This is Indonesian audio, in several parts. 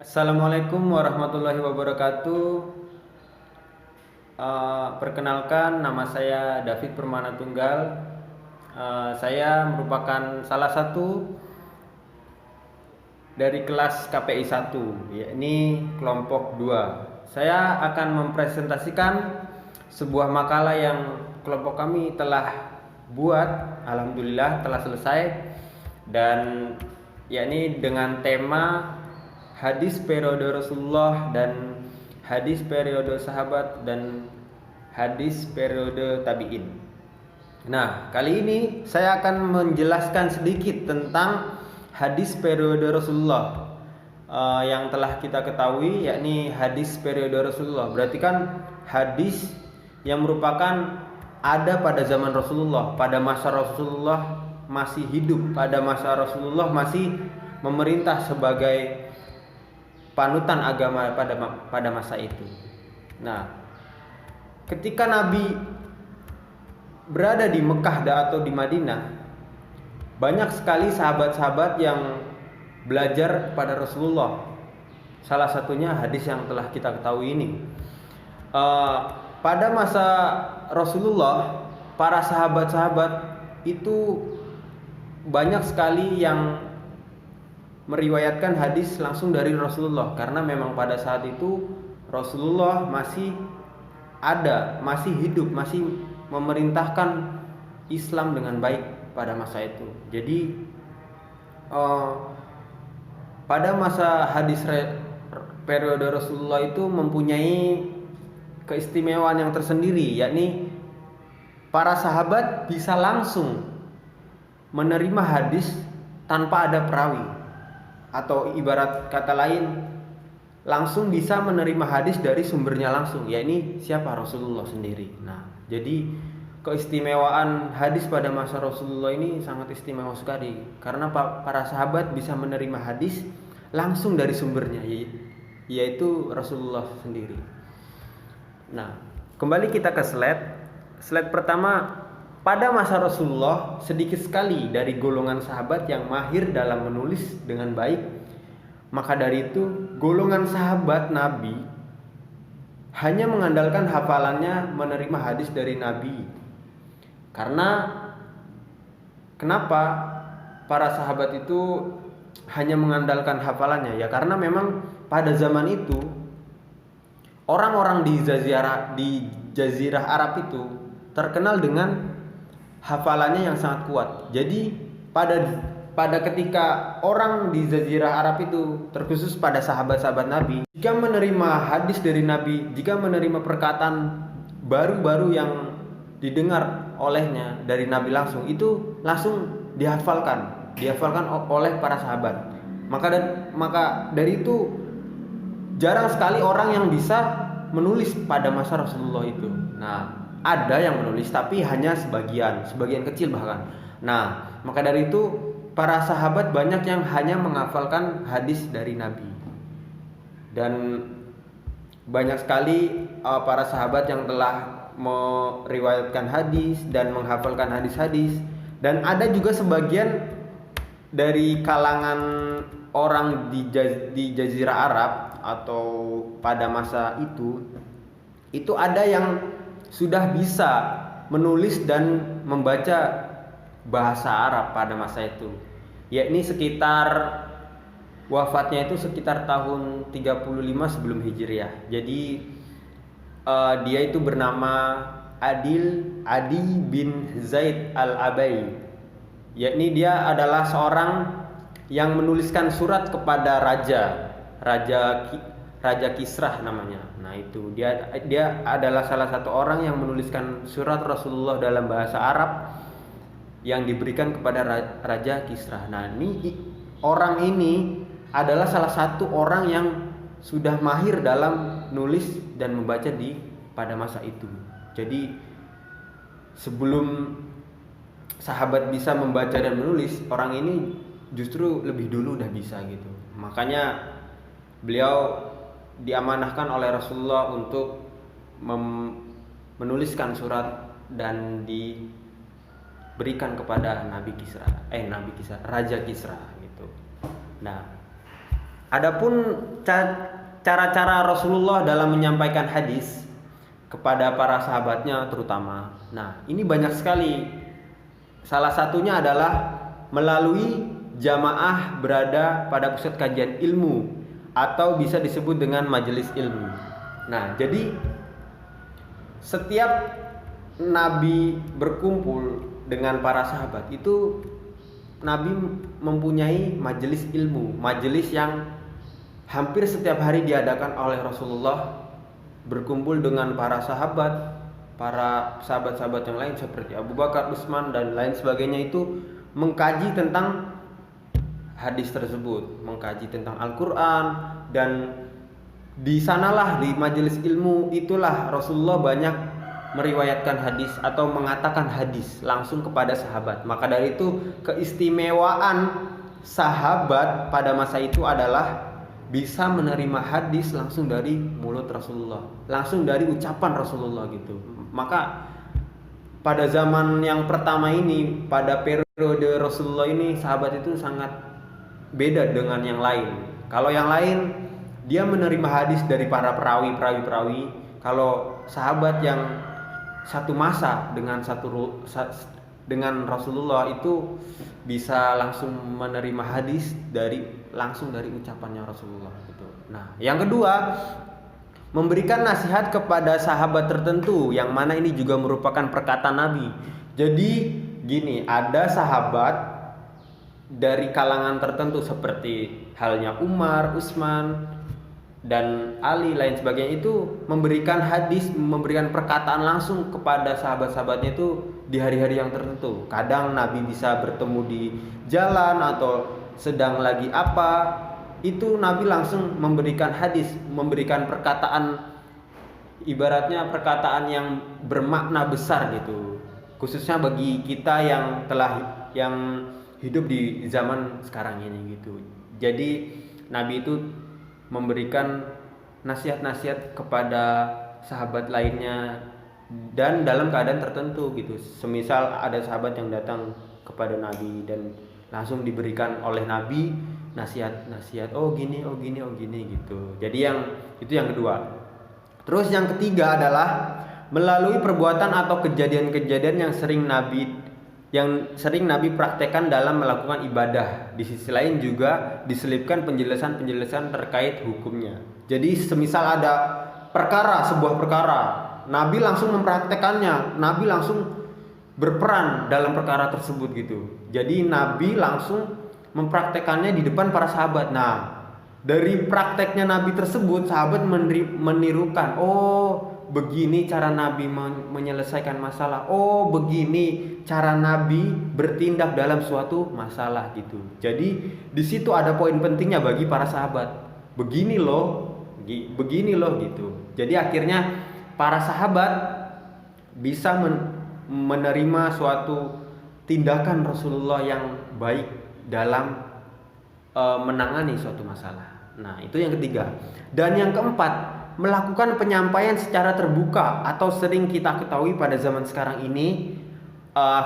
Assalamualaikum warahmatullahi wabarakatuh. Perkenalkan, nama saya David Permana Tunggal. Saya merupakan salah satu dari kelas KPI 1, yakni kelompok 2. Saya akan mempresentasikan sebuah makalah yang kelompok kami telah buat. Alhamdulillah telah selesai, dan yakni dengan tema hadis periode Rasulullah dan hadis periode sahabat dan hadis periode tabi'in. Nah, kali ini saya akan menjelaskan sedikit tentang hadis periode Rasulullah yang telah kita ketahui, yakni hadis periode Rasulullah. Berarti kan hadis yang merupakan ada pada zaman Rasulullah, pada masa Rasulullah masih hidup, pada masa Rasulullah masih memerintah sebagai panutan agama pada masa itu. Nah, ketika Nabi berada di Mekah atau di Madinah, banyak sekali sahabat-sahabat yang belajar pada Rasulullah. Salah satunya hadis yang telah kita ketahui ini. Pada masa Rasulullah, para sahabat-sahabat itu banyak sekali yang meriwayatkan hadis langsung dari Rasulullah, karena memang pada saat itu Rasulullah masih ada, masih hidup, masih memerintahkan Islam dengan baik pada masa itu. Jadi pada masa hadis periode Rasulullah itu mempunyai keistimewaan yang tersendiri, yakni para sahabat bisa langsung menerima hadis tanpa ada perawi, atau ibarat kata lain, langsung bisa menerima hadis dari sumbernya langsung, yakni siapa? Rasulullah sendiri. Nah, jadi keistimewaan hadis pada masa Rasulullah ini sangat istimewa sekali, karena para sahabat bisa menerima hadis langsung dari sumbernya, yaitu Rasulullah sendiri. Nah, kembali kita ke slide pertama. Pada masa Rasulullah, sedikit sekali dari golongan sahabat yang mahir dalam menulis dengan baik. Maka dari itu, golongan sahabat Nabi hanya mengandalkan hafalannya menerima hadis dari Nabi. Kenapa para sahabat itu hanya mengandalkan hafalannya? Ya karena memang pada zaman itu orang-orang di Jazirah Arab itu terkenal dengan hafalannya yang sangat kuat. Jadi pada ketika orang di Jazirah Arab itu, terkhusus pada sahabat-sahabat Nabi, jika menerima hadis dari Nabi, jika menerima perkataan baru-baru yang didengar olehnya dari Nabi langsung, itu langsung dihafalkan oleh para sahabat. Maka dari itu jarang sekali orang yang bisa menulis pada masa Rasulullah itu. Nah, ada yang menulis tapi hanya sebagian kecil bahkan. Nah, maka dari itu para sahabat banyak yang hanya menghafalkan hadis dari Nabi. Dan banyak sekali para sahabat yang telah meriwayatkan hadis dan menghafalkan hadis-hadis. Dan ada juga sebagian dari kalangan orang di Jazirah Arab atau pada masa itu ada yang sudah bisa menulis dan membaca bahasa Arab pada masa itu, yakni sekitar wafatnya itu sekitar tahun 35 sebelum Hijriah. Jadi dia itu bernama Adi bin Zaid al-Abai, yakni dia adalah seorang yang menuliskan surat kepada Raja Kisrah namanya. Nah, itu dia adalah salah satu orang yang menuliskan surat Rasulullah dalam bahasa Arab yang diberikan kepada Raja Kisrah. Nah, orang ini adalah salah satu orang yang sudah mahir dalam nulis dan membaca pada masa itu. Jadi sebelum sahabat bisa membaca dan menulis, orang ini justru lebih dulu udah bisa gitu. Makanya beliau diamanahkan oleh Rasulullah untuk menuliskan surat dan diberikan kepada Raja Kisra gitu. Nah, Adapun cara-cara Rasulullah dalam menyampaikan hadis kepada para sahabatnya terutama. Nah, ini banyak sekali. Salah satunya adalah melalui jamaah berada pada pusat kajian ilmu atau bisa disebut dengan majelis ilmu. Nah, jadi setiap Nabi berkumpul dengan para sahabat itu Nabi mempunyai majelis ilmu, majelis yang hampir setiap hari diadakan oleh Rasulullah, berkumpul dengan para sahabat-sahabat yang lain seperti Abu Bakar, Utsman dan lain sebagainya, itu mengkaji tentang hadis tersebut, mengkaji tentang Al-Qur'an. Dan di sanalah, di majelis ilmu itulah Rasulullah banyak meriwayatkan hadis atau mengatakan hadis langsung kepada sahabat. Maka dari itu keistimewaan sahabat pada masa itu adalah bisa menerima hadis langsung dari mulut Rasulullah, langsung dari ucapan Rasulullah gitu. Maka pada zaman yang pertama ini, pada periode Rasulullah ini, sahabat itu sangat beda dengan yang lain. Kalau yang lain dia menerima hadis dari para perawi. Kalau sahabat yang satu masa dengan Rasulullah itu bisa langsung menerima hadis langsung dari ucapannya Rasulullah gitu. Nah, yang kedua, memberikan nasihat kepada sahabat tertentu, yang mana ini juga merupakan perkataan Nabi. Jadi gini, ada sahabat dari kalangan tertentu seperti halnya Umar, Utsman dan Ali lain sebagainya, itu memberikan hadis, memberikan perkataan langsung kepada sahabat-sahabatnya itu di hari-hari yang tertentu. Kadang Nabi bisa bertemu di jalan atau sedang lagi apa, itu Nabi langsung memberikan hadis, memberikan perkataan, ibaratnya perkataan yang bermakna besar gitu, khususnya bagi kita yang hidup di zaman sekarang ini gitu. Jadi Nabi itu memberikan nasihat-nasihat kepada sahabat lainnya dan dalam keadaan tertentu gitu. Semisal ada sahabat yang datang kepada Nabi dan langsung diberikan oleh Nabi nasihat, oh gini gitu. Jadi itu yang kedua. Terus yang ketiga adalah melalui perbuatan atau kejadian-kejadian yang sering Nabi praktekkan dalam melakukan ibadah. Di sisi lain juga diselipkan penjelasan-penjelasan terkait hukumnya. Jadi semisal ada sebuah perkara, Nabi langsung mempraktekannya, Nabi langsung berperan dalam perkara tersebut gitu. Jadi Nabi langsung mempraktekannya di depan para sahabat. Nah, dari prakteknya Nabi tersebut, sahabat menirukan, oh begini cara Nabi menyelesaikan masalah, oh begini cara Nabi bertindak dalam suatu masalah gitu. Jadi di situ ada poin pentingnya bagi para sahabat. Begini loh gitu. Jadi akhirnya para sahabat bisa menerima suatu tindakan Rasulullah yang baik dalam menangani suatu masalah. Nah, itu yang ketiga. Dan yang keempat, melakukan penyampaian secara terbuka atau sering kita ketahui pada zaman sekarang ini,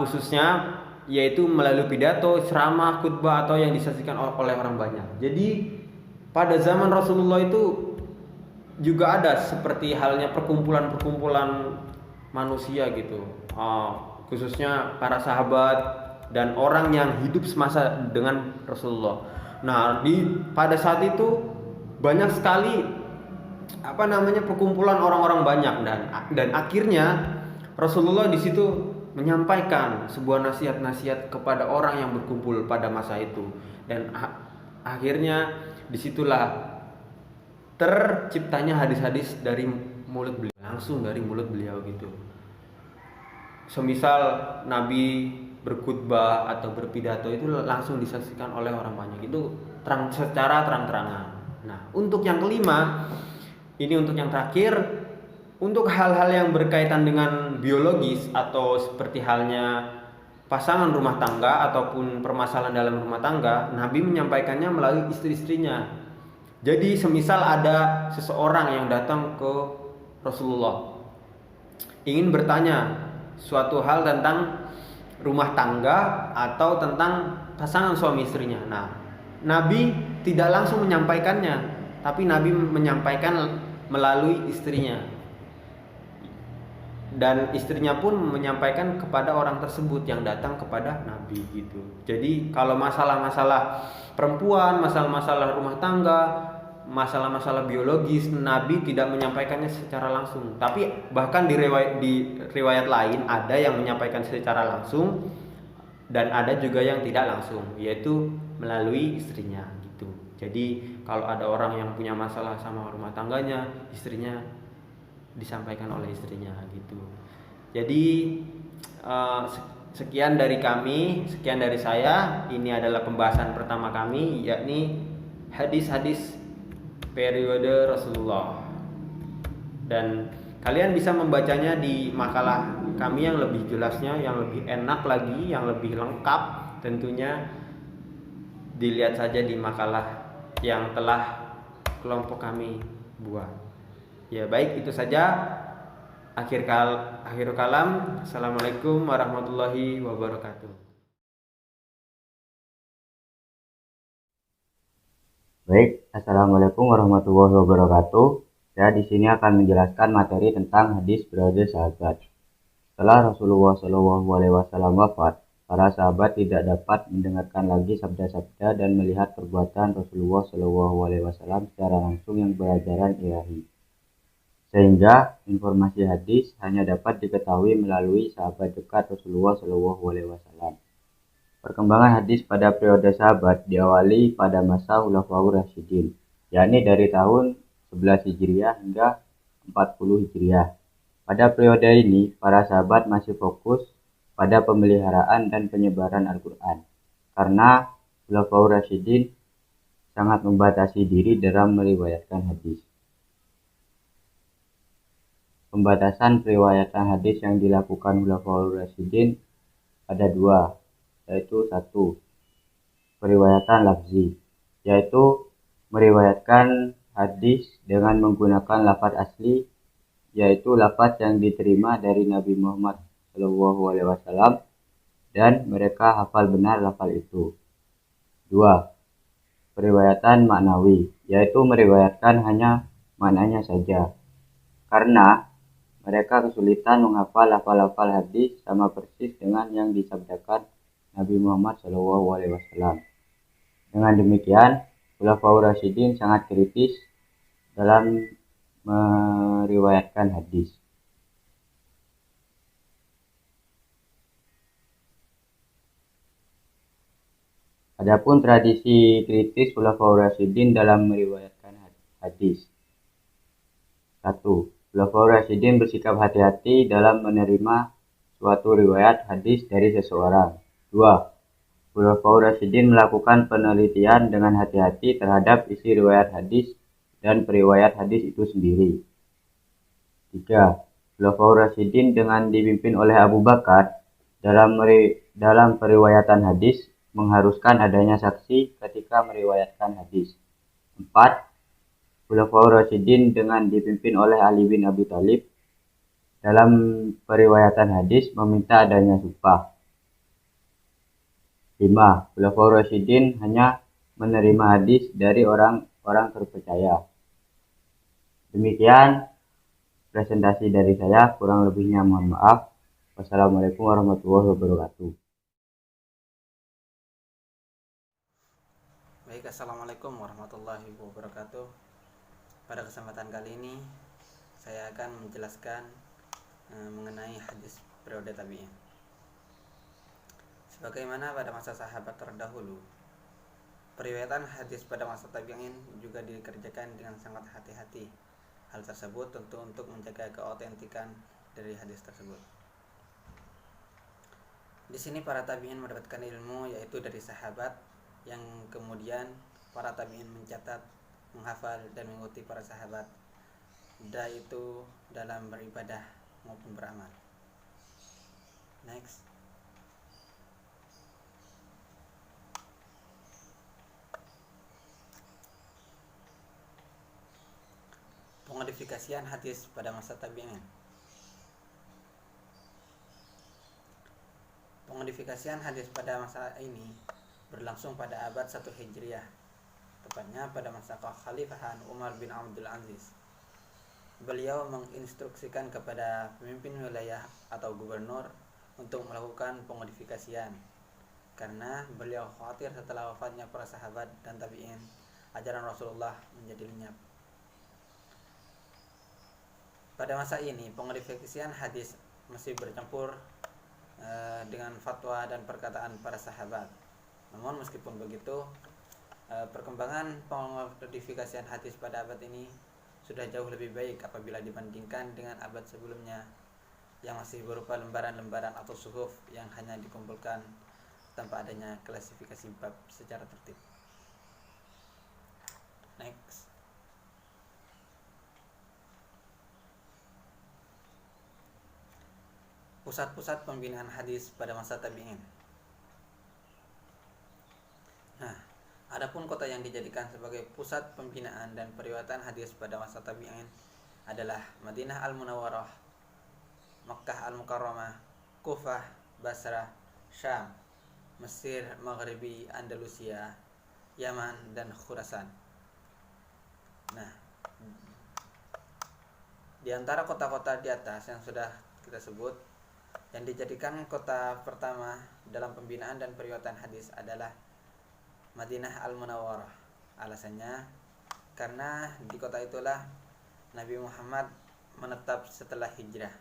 khususnya yaitu melalui pidato, ceramah, khutbah atau yang disaksikan oleh orang banyak. Jadi pada zaman Rasulullah itu juga ada seperti halnya perkumpulan manusia gitu, khususnya para sahabat dan orang yang hidup semasa dengan Rasulullah. Nah, pada saat itu banyak sekali perkumpulan orang-orang banyak, dan akhirnya Rasulullah di situ menyampaikan sebuah nasihat-nasihat kepada orang yang berkumpul pada masa itu, dan akhirnya disitulah terciptanya hadis-hadis dari mulut beliau, langsung dari mulut beliau gitu. Semisal Nabi berkhutbah atau berpidato itu langsung disaksikan oleh orang banyak, itu secara terang-terangan. Nah, untuk yang kelima, ini untuk yang terakhir, untuk hal-hal yang berkaitan dengan biologis atau seperti halnya pasangan rumah tangga ataupun permasalahan dalam rumah tangga, Nabi menyampaikannya melalui istri-istrinya. Jadi semisal ada seseorang yang datang ke Rasulullah ingin bertanya suatu hal tentang rumah tangga atau tentang pasangan suami istrinya. Nah, Nabi tidak langsung menyampaikannya, tapi Nabi menyampaikan melalui istrinya, dan istrinya pun menyampaikan kepada orang tersebut yang datang kepada Nabi gitu. Jadi kalau masalah-masalah perempuan, masalah-masalah rumah tangga, masalah-masalah biologis, Nabi tidak menyampaikannya secara langsung. Tapi bahkan di riwayat lain ada yang menyampaikan secara langsung dan ada juga yang tidak langsung, yaitu melalui istrinya gitu. Jadi kalau ada orang yang punya masalah sama rumah tangganya, istrinya disampaikan oleh istrinya gitu. Jadi sekian dari kami, sekian dari saya. Ini adalah pembahasan pertama kami, yakni hadis-hadis periode Rasulullah. Dan kalian bisa membacanya di makalah kami yang lebih jelasnya, yang lebih enak lagi, yang lebih lengkap. Tentunya dilihat saja di makalah yang telah kelompok kami buat. Ya baik, itu saja. Akhir kalam. Assalamualaikum warahmatullahi wabarakatuh. Baik, Assalamualaikum warahmatullahi wabarakatuh. Saya di sini akan menjelaskan materi tentang hadis periode sahabat. Setelah Rasulullah SAW wafat, para sahabat tidak dapat mendengarkan lagi sabda-sabda dan melihat perbuatan Rasulullah SAW secara langsung yang berajaran ilahi. Sehingga informasi hadis hanya dapat diketahui melalui sahabat dekat Rasulullah SAW. Perkembangan hadis pada periode sahabat diawali pada masa Khulafaur Rasyidin, yakni dari tahun 11 Hijriah hingga 40 Hijriah. Pada periode ini, para sahabat masih fokus pada pemeliharaan dan penyebaran Al-Quran, karena Khulafaur Rasyidin sangat membatasi diri dalam meriwayatkan hadis. Pembatasan periwayatan hadis yang dilakukan Khulafaur Rasyidin ada dua, yaitu satu, periwayatan lafzi, yaitu meriwayatkan hadis dengan menggunakan lafaz asli, yaitu lafaz yang diterima dari Nabi Muhammad SAW dan mereka hafal benar lafaz itu. Dua, periwayatan maknawi, yaitu meriwayatkan hanya maknanya saja, karena mereka kesulitan menghafal lafal-lafal hadis sama persis dengan yang disabdakan Nabi Muhammad SAW. Dengan demikian, Khulafaur Rasyidin sangat kritis dalam meriwayatkan hadis. Adapun tradisi kritis Khulafaur Rasyidin dalam meriwayatkan hadis. 1. Khulafaur Rasyidin bersikap hati-hati dalam menerima suatu riwayat hadis dari seseorang. 2. Khulafaur Rasyidin melakukan penelitian dengan hati-hati terhadap isi riwayat hadis dan periwayat hadis itu sendiri. 3. Khulafaur Rasyidin dengan dipimpin oleh Abu Bakar dalam periwayatan hadis mengharuskan adanya saksi ketika meriwayatkan hadis. 4. Khulafaur Rasyidin dengan dipimpin oleh Ali bin Abi Thalib dalam periwayatan hadis meminta adanya sumpah. 5. Khulafaur Rasyidin hanya menerima hadis dari orang-orang terpercaya. Demikian presentasi dari saya, kurang lebihnya mohon maaf. Wassalamualaikum warahmatullahi wabarakatuh. Baik, Assalamualaikum warahmatullahi wabarakatuh. Pada kesempatan kali ini saya akan menjelaskan mengenai hadis periode tabi'in. Sebagaimana pada masa sahabat terdahulu, periwayatan hadis pada masa tabi'in juga dikerjakan dengan sangat hati-hati. Hal tersebut tentu untuk menjaga keautentikan dari hadis tersebut. Di sini para tabi'in mendapatkan ilmu yaitu dari sahabat, yang kemudian para tabi'in mencatat, menghafal dan mengikuti para sahabat, baik itu dalam beribadah maupun beramal. Next. Pemodifikasian hadis pada masa tabi'in. Pemodifikasian hadis pada masa ini berlangsung pada abad 1 Hijriah, tepatnya pada masa kekhalifahan Umar bin Abdul Aziz. Beliau menginstruksikan kepada pemimpin wilayah atau gubernur untuk melakukan pemodifikasian, karena beliau khawatir setelah wafatnya para sahabat dan tabi'in, ajaran Rasulullah menjadi lenyap. Pada masa ini, pemodifikasian hadis masih bercampur dengan fatwa dan perkataan para sahabat. Namun meskipun begitu, perkembangan pemodifikasian hadis pada abad ini sudah jauh lebih baik apabila dibandingkan dengan abad sebelumnya yang masih berupa lembaran-lembaran atau suhuf yang hanya dikumpulkan tanpa adanya klasifikasi bab secara tertib. Next. Pusat-pusat pembinaan hadis pada masa tabi'in. Nah, adapun kota yang dijadikan sebagai pusat pembinaan dan periwayatan hadis pada masa tabi'in adalah Madinah Al-Munawwarah, Makkah Al-Mukarramah, Kufah, Basrah, Syam, Mesir Maghribi, Andalusia, Yaman, dan Khurasan. Nah, di antara kota-kota di atas yang sudah kita sebut, yang dijadikan kota pertama dalam pembinaan dan periwayatan hadis adalah Madinah Al-Munawwarah. Alasannya karena di kota itulah Nabi Muhammad menetap setelah hijrah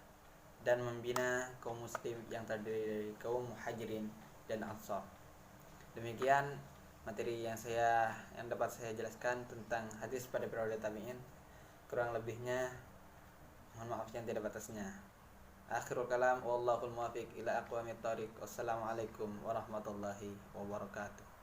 dan membina kaum muslim yang terdiri dari kaum muhajirin dan ansar. Demikian materi yang dapat saya jelaskan tentang hadis pada periode tabi'in. Kurang lebihnya mohon maaf yang tidak batasnya. Akhirul kalam, wallahul muwaffiq ila aqwamit thoriq. Wassalamualaikum warahmatullahi wabarakatuh.